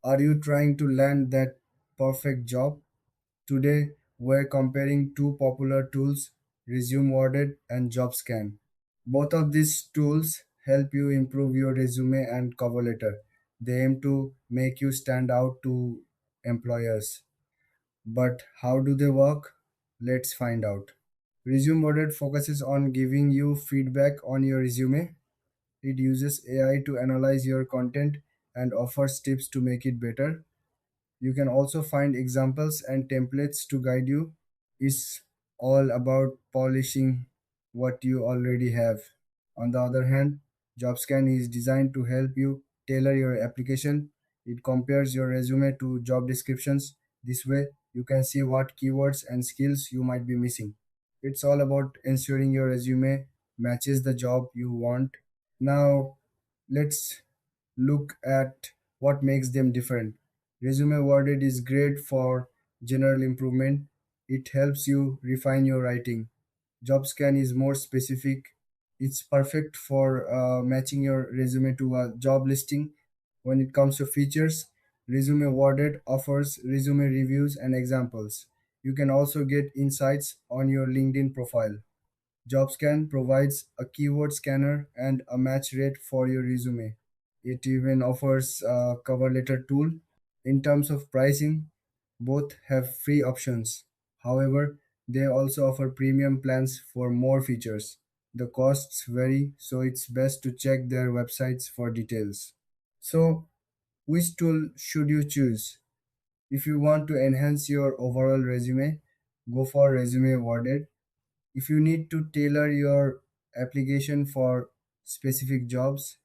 Are you trying to land that perfect job? Today, we're comparing two popular tools, Resume Worded and Jobscan. Both of these tools help you improve your resume and cover letter. They aim to make you stand out to employers. But how do they work? Let's find out. Resume Worded focuses on giving you feedback on your resume. It uses AI to analyze your content and offers tips to make it better. You can also find examples and templates to guide you. It's all about polishing what you already have. On the other hand, JobScan is designed to help you tailor your application. It compares your resume to job descriptions. This way, you can see what keywords and skills you might be missing. It's all about ensuring your resume matches the job you want. Now, let's look at what makes them different. Resume Worded is great for general improvement. It helps you refine your writing. JobScan is more specific. It's perfect for matching your resume to a job listing. When it comes to features, Resume Worded offers resume reviews and examples. You can also get insights on your LinkedIn profile. JobScan provides a keyword scanner and a match rate for your resume. It even offers a cover letter tool. In terms of pricing, both have free options. However, they also offer premium plans for more features. The costs vary, so it's best to check their websites for details. So, which tool should you choose? If you want to enhance your overall resume, go for Resume Worded. If you need to tailor your application for specific jobs,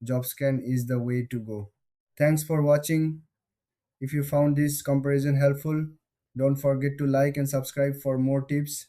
JobScan is the way to go. Thanks for watching. If you found this comparison helpful, don't forget to like and subscribe for more tips.